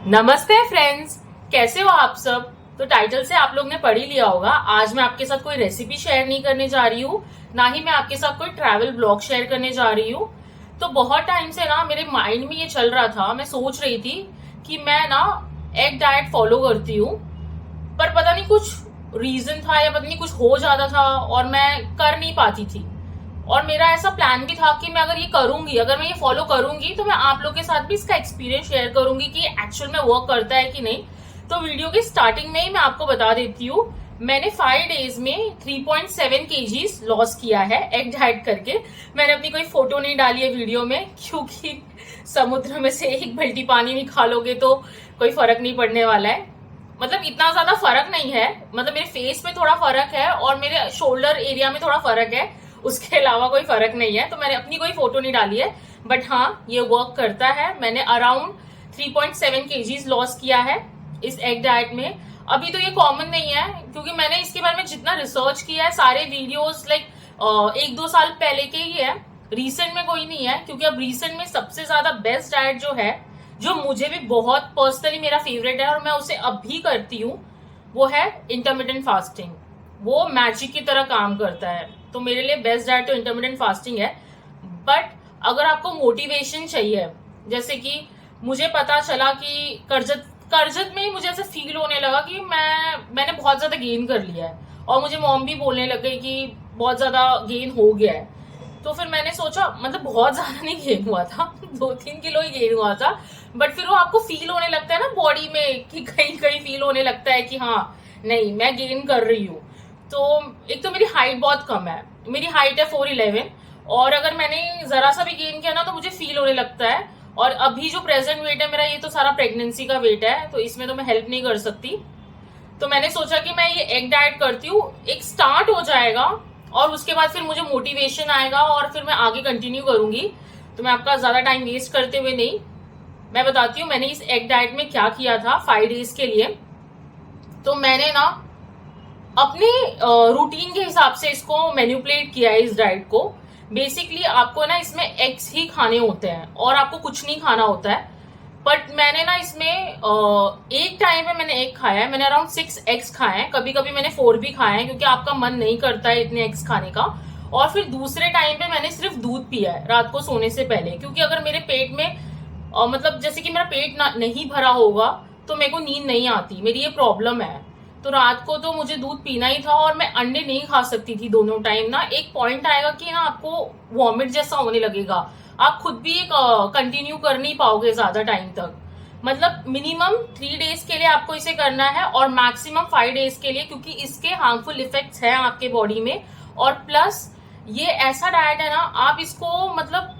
नमस्ते फ्रेंड्स, कैसे हो आप सब। तो टाइटल से आप लोग ने पढ़ ही लिया होगा। आज मैं आपके साथ कोई रेसिपी शेयर नहीं करने जा रही हूँ, ना ही मैं आपके साथ कोई ट्रैवल ब्लॉग शेयर करने जा रही हूँ। तो बहुत टाइम से ना मेरे माइंड में ये चल रहा था, मैं सोच रही थी कि मैं ना एग डाइट फॉलो करती हूँ, पर पता नहीं कुछ रीजन था या पता नहीं कुछ हो जाता था और मैं कर नहीं पाती थी। और मेरा ऐसा प्लान भी था कि मैं अगर ये करूंगी, अगर मैं ये फॉलो करूंगी तो मैं आप लोग के साथ भी इसका एक्सपीरियंस शेयर करूंगी कि एक्चुअल में वर्क करता है कि नहीं। तो वीडियो की स्टार्टिंग में ही मैं आपको बता देती हूँ, मैंने 5 डेज में 3.7 kgs लॉस किया है एग डाइट करके। मैंने अपनी कोई फोटो नहीं डाली है वीडियो में, क्योंकि समुद्र में से एक बाल्टी पानी निकालोगे तो कोई फर्क नहीं पड़ने वाला है। मतलब इतना ज्यादा फर्क नहीं है, मतलब मेरे फेस में थोड़ा फर्क है और मेरे शोल्डर एरिया में थोड़ा फर्क है, उसके अलावा कोई फर्क नहीं है। तो मैंने अपनी कोई फोटो नहीं डाली है, बट हाँ ये वर्क करता है। मैंने अराउंड 3.7 kgs लॉस किया है इस एग डाइट में। अभी तो ये कॉमन नहीं है, क्योंकि मैंने इसके बारे में जितना रिसर्च किया है, सारे वीडियोस लाइक 1-2 साल पहले के ही है, रिसेंट में कोई नहीं है। क्योंकि अब रिसेंट में सबसे ज्यादा बेस्ट डाइट जो है, जो मुझे भी बहुत पर्सनली मेरा फेवरेट है और मैं उसे अब भी करती हूँ, वो है इंटरमिटेंट फास्टिंग। वो मैजिक की तरह काम करता है। तो मेरे लिए बेस्ट डाइट तो इंटरमिटेंट फास्टिंग है। बट अगर आपको मोटिवेशन चाहिए, जैसे कि मुझे पता चला कि करजत करजत में ही मुझे ऐसा फील होने लगा कि मैंने बहुत ज्यादा गेन कर लिया है, और मुझे मॉम भी बोलने लग गई कि बहुत ज्यादा गेन हो गया है। तो फिर मैंने सोचा, मतलब बहुत ज्यादा नहीं गेन हुआ था 2-3 किलो ही गेन हुआ था, बट फिर वो आपको फील होने लगता है ना बॉडी में, कि कहीं कहीं फील होने लगता है कि हाँ नहीं मैं गेन कर रही हूँ। तो एक तो मेरी हाइट बहुत कम है, मेरी हाइट है 4'11", और अगर मैंने जरा सा भी गेन किया ना तो मुझे फील होने लगता है। और अभी जो प्रेजेंट वेट है मेरा, ये तो सारा प्रेगनेंसी का वेट है, तो इसमें तो मैं हेल्प नहीं कर सकती। तो मैंने सोचा कि मैं ये एग डाइट करती हूँ, एक स्टार्ट हो जाएगा और उसके बाद फिर मुझे मोटिवेशन आएगा और फिर मैं आगे कंटिन्यू करूंगी। तो मैं आपका ज्यादा टाइम वेस्ट करते हुए नहीं, मैं बताती हूँ मैंने इस एग डाइट में क्या किया था 5 डेज के लिए। तो मैंने ना अपने रूटीन के हिसाब से इसको मैन्युपुलेट किया है इस डाइट को। बेसिकली आपको ना इसमें एग्स ही खाने होते हैं और आपको कुछ नहीं खाना होता है। बट मैंने ना इसमें एक टाइम पे मैंने एग खाया है, मैंने अराउंड 6 एग्स खाए हैं, कभी कभी मैंने 4 भी खाए हैं, क्योंकि आपका मन नहीं करता है इतने एग्स खाने का। और फिर दूसरे टाइम पे मैंने सिर्फ दूध पिया है रात को सोने से पहले, क्योंकि अगर मेरे पेट में मतलब जैसे कि मेरा पेट नहीं भरा होगा तो मेरे को नींद नहीं आती, मेरी ये प्रॉब्लम है। तो रात को तो मुझे दूध पीना ही था, और मैं अंडे नहीं खा सकती थी दोनों टाइम। ना एक पॉइंट आएगा कि ना आपको वॉमिट जैसा होने लगेगा, आप खुद भी एक कंटिन्यू कर नहीं पाओगे ज्यादा टाइम तक। मतलब मिनिमम 3 डेज के लिए आपको इसे करना है और मैक्सिमम 5 डेज के लिए, क्योंकि इसके हार्मफुल इफेक्ट्स हैं आपके बॉडी में। और प्लस ये ऐसा डाइट है ना, आप इसको मतलब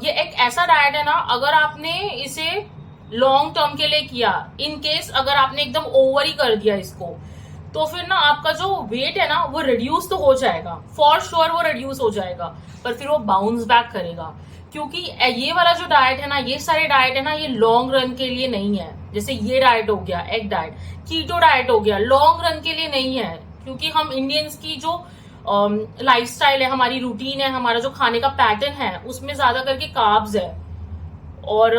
ये एक ऐसा डाइट है ना, अगर आपने इसे लॉन्ग टर्म के लिए किया, इन केस अगर आपने एकदम ओवर ही कर दिया इसको, तो फिर ना आपका जो वेट है ना वो रिड्यूस तो हो जाएगा, फॉर श्योर वो रिड्यूस हो जाएगा, पर फिर वो बाउंस बैक करेगा। क्योंकि ये वाला जो डाइट है ना, ये सारे डाइट है ना, ये लॉन्ग रन के लिए नहीं है। जैसे ये डाइट हो गया एग डाइट, कीटो डाइट हो गया, लॉन्ग रन के लिए नहीं है। क्योंकि हम इंडियंस की जो लाइफस्टाइल है, हमारी रूटीन है, हमारा जो खाने का पैटर्न है, उसमें ज्यादा करके कार्ब्स है। और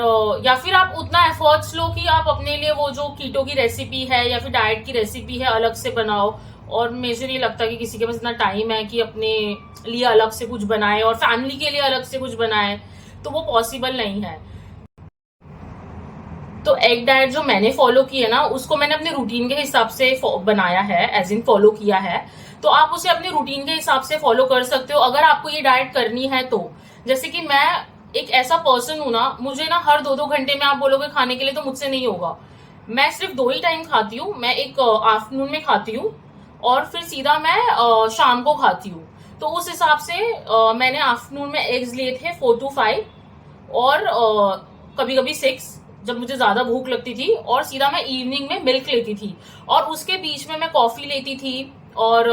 या फिर आप उतना एफर्ट्स लो कि आप अपने लिए वो जो कीटो की रेसिपी है या फिर डाइट की रेसिपी है अलग से बनाओ। और मुझे नहीं लगता कि किसी के पास इतना टाइम है कि अपने लिए अलग से कुछ बनाए और फैमिली के लिए अलग से कुछ बनाए, तो वो पॉसिबल नहीं है। तो एग डाइट जो मैंने फॉलो की है ना, उसको मैंने अपने रूटीन के हिसाब से बनाया है, एज इन फॉलो किया है। तो आप उसे अपने रूटीन के हिसाब से फॉलो कर सकते हो अगर आपको ये डाइट करनी है तो। जैसे कि मैं एक ऐसा पर्सन हूं ना, मुझे ना हर 2-2 घंटे में आप बोलोगे खाने के लिए तो मुझसे नहीं होगा। मैं सिर्फ 2 ही टाइम खाती हूँ, मैं एक आफ्टरनून में खाती हूँ और फिर सीधा मैं शाम को खाती हूँ। तो उस हिसाब से मैंने आफ्टरनून में एग्स लिए थे 4-5, और कभी कभी 6 जब मुझे ज्यादा भूख लगती थी, और सीधा मैं इवनिंग में मिल्क लेती थी। और उसके बीच में मैं कॉफी लेती थी, और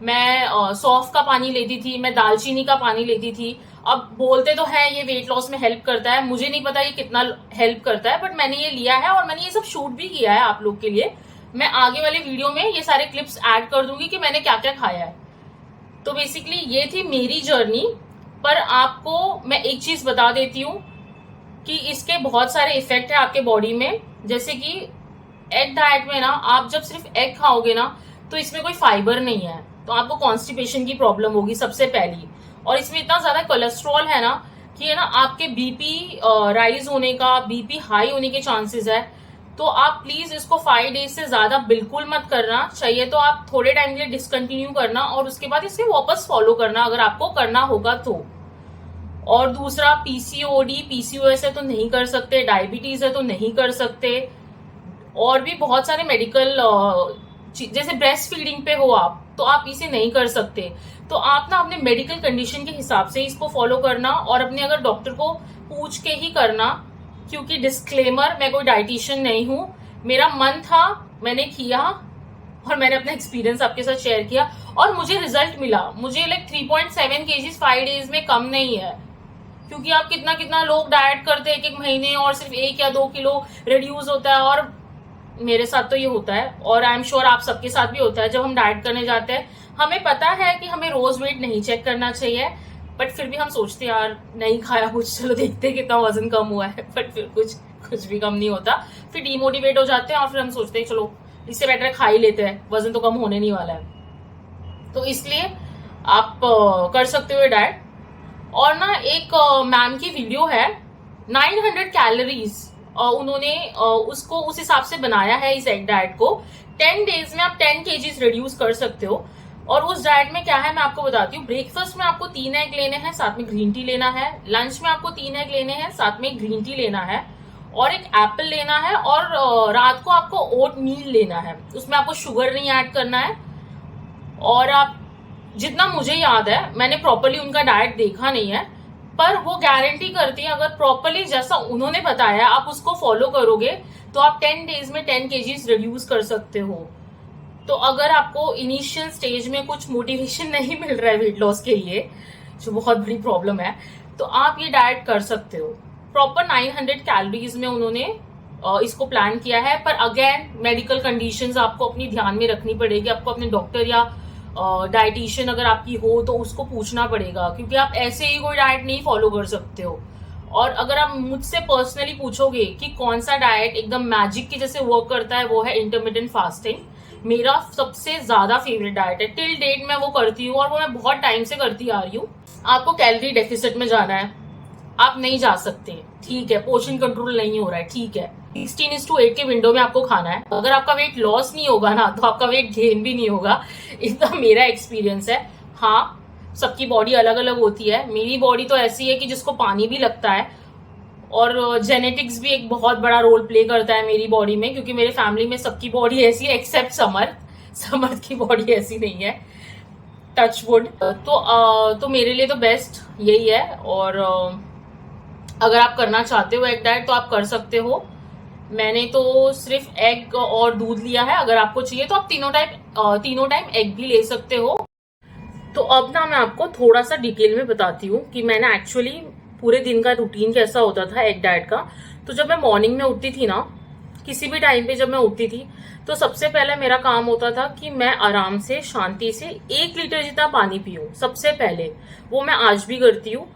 मैं सौंफ का पानी लेती थी, मैं दालचीनी का पानी लेती थी। अब बोलते तो है ये वेट लॉस में हेल्प करता है, मुझे नहीं पता ये कितना हेल्प करता है, बट मैंने ये लिया है और मैंने ये सब शूट भी किया है आप लोग के लिए। मैं आगे वाले वीडियो में ये सारे क्लिप्स ऐड कर दूंगी कि मैंने क्या क्या खाया है। तो बेसिकली ये थी मेरी जर्नी। पर आपको मैं एक चीज बता देती हूँ कि इसके बहुत सारे इफेक्ट है आपके बॉडी में। जैसे कि एग डाइट में ना आप जब सिर्फ एग खाओगे ना तो इसमें कोई फाइबर नहीं है, तो आपको कॉन्स्टिपेशन की प्रॉब्लम होगी सबसे पहली। और इसमें इतना ज्यादा कोलेस्ट्रॉल है ना कि है ना आपके बीपी राइज होने का, बीपी हाई होने के चांसेस है। तो आप प्लीज इसको 5 डेज से ज्यादा बिल्कुल मत करना। चाहिए तो आप थोड़े टाइम के लिए डिसकंटिन्यू करना और उसके बाद इसे वापस फॉलो करना अगर आपको करना होगा तो। और दूसरा, पीसीओडी पीसीओएस है तो नहीं कर सकते, डायबिटीज है तो नहीं कर सकते, और भी बहुत सारे मेडिकल जैसे ब्रेस्ट फीडिंग पे हो आप तो आप इसे नहीं कर सकते। तो आप ना अपने मेडिकल कंडीशन के हिसाब से इसको फॉलो करना और अपने अगर डॉक्टर को पूछ के ही करना, क्योंकि डिस्क्लेमर, मैं कोई डाइटिशियन नहीं हूं, मेरा मन था, मैंने किया और मैंने अपना एक्सपीरियंस आपके साथ शेयर किया और मुझे रिजल्ट मिला। मुझे लाइक 3.7 kg 5 डेज में कम नहीं है, क्योंकि आप कितना कितना लोग डाइट करते हैं 1-1 महीने और सिर्फ 1 या 2 किलो रिड्यूस होता है। और मेरे साथ तो ये होता है और आई एम श्योर आप सबके साथ भी होता है। जब हम डाइट करने जाते हैं हमें पता है कि हमें रोज वेट नहीं चेक करना चाहिए, बट फिर भी हम सोचते हैं यार नहीं खाया कुछ, चलो देखते हैं कितना वजन कम हुआ है, बट फिर कुछ भी कम नहीं होता। फिर डिमोटिवेट हो जाते हैं और फिर हम सोचते हैं चलो इससे बेटर खा ही लेते हैं, वजन तो कम होने नहीं वाला है। तो इसलिए आप कर सकते हो डाइट। और ना एक मैम की वीडियो है, 900 कैलोरीज उन्होंने उसको उस हिसाब से बनाया है इस एग डाइट को। 10 डेज में आप 10 kg रिड्यूस कर सकते हो। और उस डाइट में क्या है मैं आपको बताती हूँ। ब्रेकफास्ट में आपको 3 एग लेने हैं, साथ में ग्रीन टी लेना है। लंच में आपको 3 एग लेने हैं, साथ में ग्रीन टी लेना है और एक एप्पल लेना है। और रात को आपको ओट मील लेना है, उसमें आपको शुगर नहीं ऐड करना है। और आप, जितना मुझे याद है, मैंने प्रॉपरली उनका डाइट देखा नहीं है, पर वो गारंटी करती है अगर प्रॉपरली जैसा उन्होंने बताया आप उसको फॉलो करोगे तो आप 10 डेज में 10 kg रिड्यूस कर सकते हो। तो अगर आपको इनिशियल स्टेज में कुछ मोटिवेशन नहीं मिल रहा है वेट लॉस के लिए, जो बहुत बड़ी प्रॉब्लम है, तो आप ये डाइट कर सकते हो। प्रॉपर 900 कैलोरीज में उन्होंने इसको प्लान किया है। पर अगेन मेडिकल कंडीशंस आपको अपनी ध्यान में रखनी पड़ेगी। आपको अपने डॉक्टर या डाइटिशियन अगर आपकी हो तो उसको पूछना पड़ेगा, क्योंकि आप ऐसे ही कोई डाइट नहीं फॉलो कर सकते हो। और अगर आप मुझसे पर्सनली पूछोगे कि कौन सा डाइट एकदम मैजिक की जैसे वर्क करता है, वो है इंटरमिटेंट फास्टिंग। मेरा सबसे ज्यादा फेवरेट डाइट है, टिल डेट मैं वो करती हूँ और वो मैं बहुत टाइम से करती आ रही हूँ। आपको कैलोरी डेफिसिट में जाना है, आप नहीं जा सकते, ठीक है, पोर्शन कंट्रोल नहीं हो रहा है, ठीक है, 16:8 के विंडो में आपको खाना है। अगर आपका वेट लॉस नहीं होगा ना तो आपका वेट गेन भी नहीं होगा, इतना मेरा एक्सपीरियंस है। हाँ, सबकी बॉडी अलग अलग होती है। मेरी बॉडी तो ऐसी है कि जिसको पानी भी लगता है, और जेनेटिक्स भी एक बहुत बड़ा रोल प्ले करता है मेरी बॉडी में, क्योंकि मेरे फैमिली में सबकी बॉडी ऐसी है एक्सेप्ट समर की बॉडी ऐसी नहीं है, टच वुड। तो मेरे लिए तो बेस्ट यही है। और अगर आप करना चाहते हो एग डाइट तो आप कर सकते हो। मैंने तो सिर्फ एग और दूध लिया है, अगर आपको चाहिए तो आप तीनों टाइम एग भी ले सकते हो। तो अब ना मैं आपको थोड़ा सा डिटेल में बताती हूँ कि मैंने एक्चुअली पूरे दिन का रूटीन कैसा होता था एग डाइट का। तो जब मैं मॉर्निंग में उठती थी ना, किसी भी टाइम पे जब मैं उठती थी, तो सबसे पहले मेरा काम होता था कि मैं आराम से शांति से 1 लीटर जितना पानी पीऊँ सबसे पहले। वो मैं आज भी करती हूँ।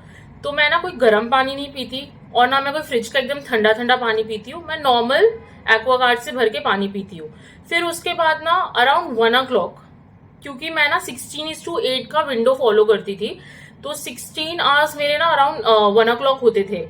तो मैं ना कोई गर्म पानी नहीं पीती और ना मैं कोई फ्रिज का एकदम ठंडा ठंडा पानी पीती हूँ, मैं नॉर्मल एक्वागार्ड से भर के पानी पीती हूँ। फिर उसके बाद ना अराउंड 1 o'clock, क्योंकि मैं ना 16:8 का विंडो फॉलो करती थी, तो 16 आवर्स मेरे ना अराउंड 1 o'clock होते थे,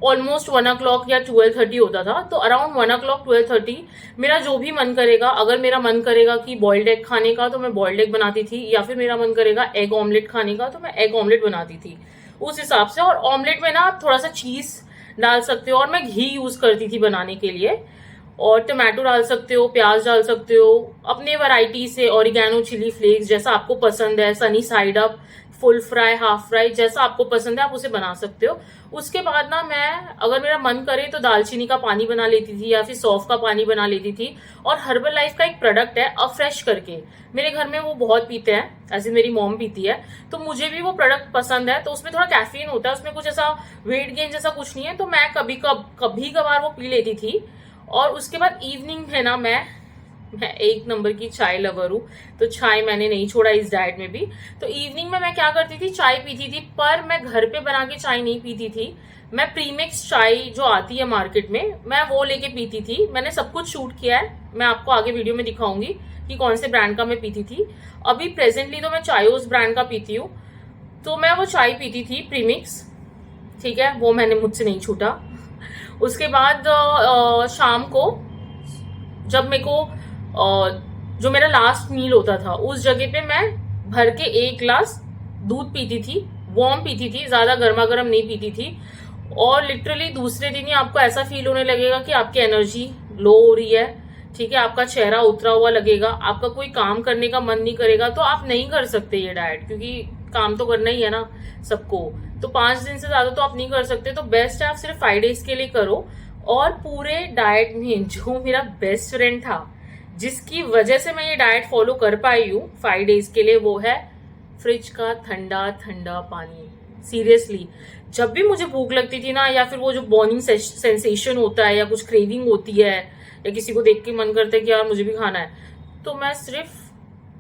ऑलमोस्ट 1 o'clock या 12:30 होता था। तो अराउंड 1 o'clock 12:30 मेरा जो भी मन करेगा, अगर मेरा मन करेगा कि बॉइल्ड एग खाने का तो मैं बॉइल्ड एग बनाती थी, या फिर मेरा मन करेगा एग ऑमलेट खाने का तो मैं एग ऑमलेट बनाती थी उस हिसाब से। और ऑमलेट में ना आप थोड़ा सा चीज डाल सकते हो, और मैं घी यूज करती थी बनाने के लिए, और टमाटो डाल सकते हो, प्याज डाल सकते हो अपने वैरायटी से, ऑरिगेनो, चिली फ्लेक्स, जैसा आपको पसंद है, sunny side up, full fry, half fry, जैसा आपको पसंद है आप उसे बना सकते हो। उसके बाद ना मैं, अगर मेरा मन करे तो दालचीनी का पानी बना लेती थी या फिर सौंफ का पानी बना लेती थी। और हर्बल लाइफ का एक प्रोडक्ट है अफ्रेश करके, मेरे घर में वो बहुत पीते हैं, ऐसे मेरी मॉम पीती है, तो मुझे भी वो प्रोडक्ट पसंद है। तो उसमें थोड़ा कैफीन होता है, उसमें कुछ ऐसा वेट गेन जैसा कुछ नहीं है, तो मैं कभी कभार वो पी लेती थी। और उसके बाद इवनिंग है ना, मैं 1 नंबर की चाय लवर हूँ, तो चाय मैंने नहीं छोड़ा इस डाइट में भी। तो इवनिंग में मैं क्या करती थी, चाय पीती थी, पर मैं घर पे बना के चाय नहीं पीती थी। मैं प्रीमिक्स चाय जो आती है मार्केट में, मैं वो लेके पीती थी। मैंने सब कुछ शूट किया है, मैं आपको आगे वीडियो में दिखाऊंगी कि कौन से ब्रांड का मैं पीती थी। अभी प्रेजेंटली तो मैं चायोस ब्रांड का पीती हूँ। तो मैं वो चाय पीती थी प्रीमिक्स, ठीक है, वो मैंने मुझसे नहीं छूटा। उसके बाद शाम को जब मेरे को जो मेरा लास्ट मील होता था उस जगह पे मैं भर के 1 ग्लास दूध पीती थी, वार्म पीती थी, ज्यादा गर्मा गर्म नहीं पीती थी। और लिटरली दूसरे दिन ही आपको ऐसा फील होने लगेगा कि आपकी एनर्जी लो हो रही है, ठीक है, आपका चेहरा उतरा हुआ लगेगा, आपका कोई काम करने का मन नहीं करेगा। तो आप नहीं कर सकते ये डाइट, क्योंकि काम तो करना ही है ना सबको। तो 5 दिन से ज्यादा तो आप नहीं कर सकते। तो बेस्ट है आप सिर्फ 5 डेज के लिए करो। और पूरे डाइट में जो मेरा बेस्ट फ्रेंड था, जिसकी वजह से मैं ये डाइट फॉलो कर पाई हूँ 5 डेज के लिए, वो है फ्रिज का ठंडा ठंडा पानी। सीरियसली, जब भी मुझे भूख लगती थी ना, या फिर वो जो बर्निंग सेंसेशन होता है, या कुछ क्रेविंग होती है, या किसी को देख के मन करता है कि यार मुझे भी खाना है, तो मैं सिर्फ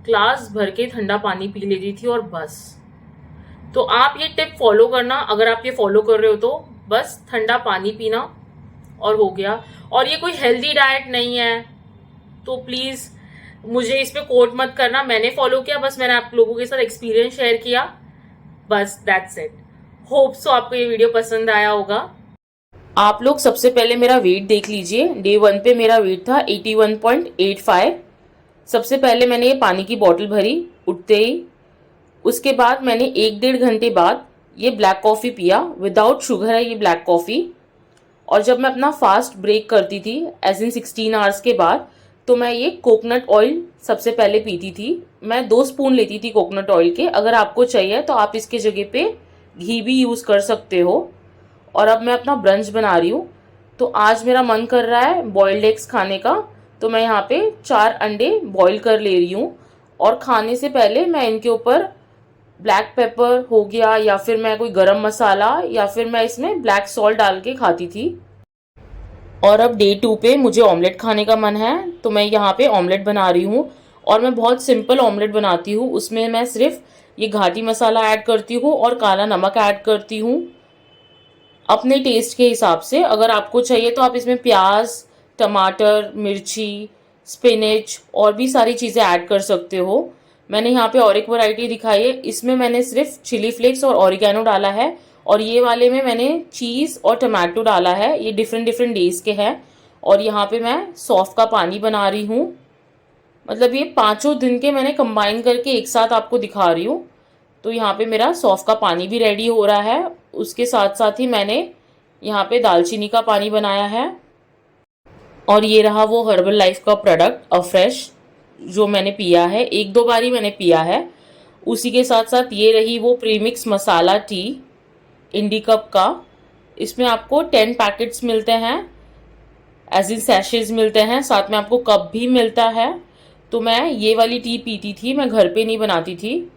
ग्लास भर के ठंडा पानी पी लेती थी और बस। तो आप ये टिप फॉलो करना, अगर आप ये फॉलो कर रहे हो तो बस ठंडा पानी पीना और हो गया। और ये कोई हेल्दी डाइट नहीं है, तो प्लीज मुझे इस पे कोट मत करना। मैंने फॉलो किया, बस मैंने आप लोगों के साथ एक्सपीरियंस शेयर किया, बस दैट्स इट। होप सो आपको ये वीडियो पसंद आया होगा। आप लोग सबसे पहले मेरा वेट देख लीजिए। डे 1 पे मेरा वेट था 81.85। सबसे पहले मैंने ये पानी की बोतल भरी उठते ही। उसके बाद मैंने 1-1.5 घंटे बाद ये ब्लैक कॉफ़ी पिया, विदाउट शुगर है ये ब्लैक कॉफ़ी। और जब मैं अपना फास्ट ब्रेक करती थी, एज इन 16 आवर्स के बाद, तो मैं ये कोकोनट ऑयल सबसे पहले पीती थी। मैं 2 स्पून लेती थी कोकोनट ऑयल के। अगर आपको चाहिए तो आप इसके जगह पे घी भी यूज़ कर सकते हो। और अब मैं अपना ब्रंच बना रही हूँ। तो आज मेरा मन कर रहा है बॉइल्ड एग्स खाने का, तो मैं यहाँ पे 4 अंडे बॉईल कर ले रही हूँ। और खाने से पहले मैं इनके ऊपर ब्लैक पेपर हो गया, या फिर मैं कोई गरम मसाला, या फिर मैं इसमें ब्लैक सॉल्ट डाल के खाती थी। और अब डे 2 पे मुझे ऑमलेट खाने का मन है, तो मैं यहाँ पे ऑमलेट बना रही हूँ। और मैं बहुत सिंपल ऑमलेट बनाती हूँ। उसमें मैं सिर्फ ये घाटी मसाला ऐड करती हूँ और काला नमक ऐड करती हूँ अपने टेस्ट के हिसाब से। अगर आपको चाहिए तो आप इसमें प्याज, टमाटर, मिर्ची, स्पिनच और भी सारी चीज़ें ऐड कर सकते हो। मैंने यहाँ पे और एक वैरायटी दिखाई है, इसमें मैंने सिर्फ चिली फ्लेक्स और ऑरिगेनो डाला है। और ये वाले में मैंने चीज़ और टमाटो डाला है। ये डिफरेंट डिफरेंट डेज के हैं। और यहाँ पे मैं सौंफ का पानी बना रही हूँ। मतलब ये 5 दिन के मैंने कंबाइन करके एक साथ आपको दिखा रही हूँ। तो यहाँ पे मेरा सौंफ का पानी भी रेडी हो रहा है। उसके साथ साथ ही मैंने यहाँ पे दालचीनी का पानी बनाया है। और ये रहा वो हर्बल लाइफ का प्रोडक्ट अफ्रेश, जो मैंने पिया है, 1-2 बार ही मैंने पिया है। उसी के साथ साथ ये रही वो प्रीमिक्स मसाला टी इंडी कप का। इसमें आपको 10 पैकेट्स मिलते हैं, एज इन सैशेज मिलते हैं, साथ में आपको कप भी मिलता है। तो मैं ये वाली टी पीती थी, मैं घर पे नहीं बनाती थी।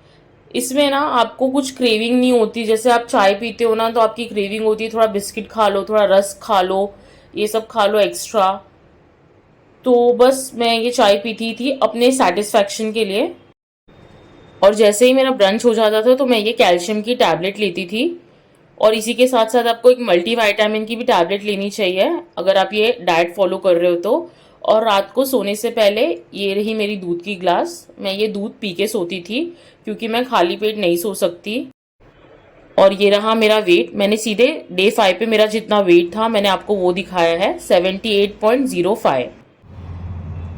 इसमें ना आपको कुछ क्रेविंग नहीं होती। जैसे आप चाय पीते हो ना, तो आपकी क्रेविंग होती है थोड़ा बिस्किट खा लो, थोड़ा रस्क खा लो, ये सब खा लो एक्स्ट्रा। तो बस मैं ये चाय पीती थी अपने सेटिस्फैक्शन के लिए। और जैसे ही मेरा ब्रंच हो जाता था तो मैं ये कैल्शियम की टैबलेट लेती थी। और इसी के साथ साथ आपको एक मल्टीविटामिन की भी टैबलेट लेनी चाहिए अगर आप ये डाइट फॉलो कर रहे हो तो। और रात को सोने से पहले ये रही मेरी दूध की ग्लास, मैं ये दूध पी के सोती थी, क्योंकि मैं खाली पेट नहीं सो सकती। और ये रहा मेरा वेट। मैंने सीधे डे 5 पे मेरा जितना वेट था मैंने आपको वो दिखाया है, 78.05।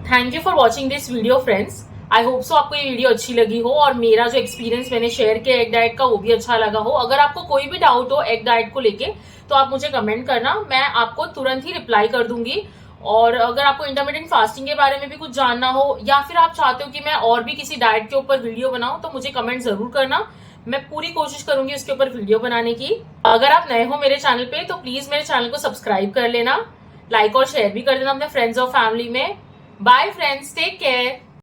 Thank you for watching this video friends. I hope so आपको ये वीडियो अच्छी लगी हो, और मेरा जो एक्सपीरियंस मैंने शेयर किया एग डाइट का वो भी अच्छा लगा हो। अगर आपको कोई भी डाउट हो एग डाइट को लेके तो आप मुझे कमेंट करना, मैं आपको तुरंत ही रिप्लाई कर दूंगी। और अगर आपको इंटरमिटेंट फास्टिंग के बारे में भी कुछ जानना हो, या फिर आप चाहते हो कि मैं और भी किसी डाइट के ऊपर वीडियो बनाऊं, तो मुझे कमेंट जरूर करना। मैं पूरी कोशिश करूंगी उसके ऊपर वीडियो बनाने की। अगर आप नए हो मेरे चैनल पे तो प्लीज मेरे चैनल को सब्सक्राइब कर लेना, लाइक और शेयर भी कर देना अपने फ्रेंड्स और फैमिली में। Bye friends, take care.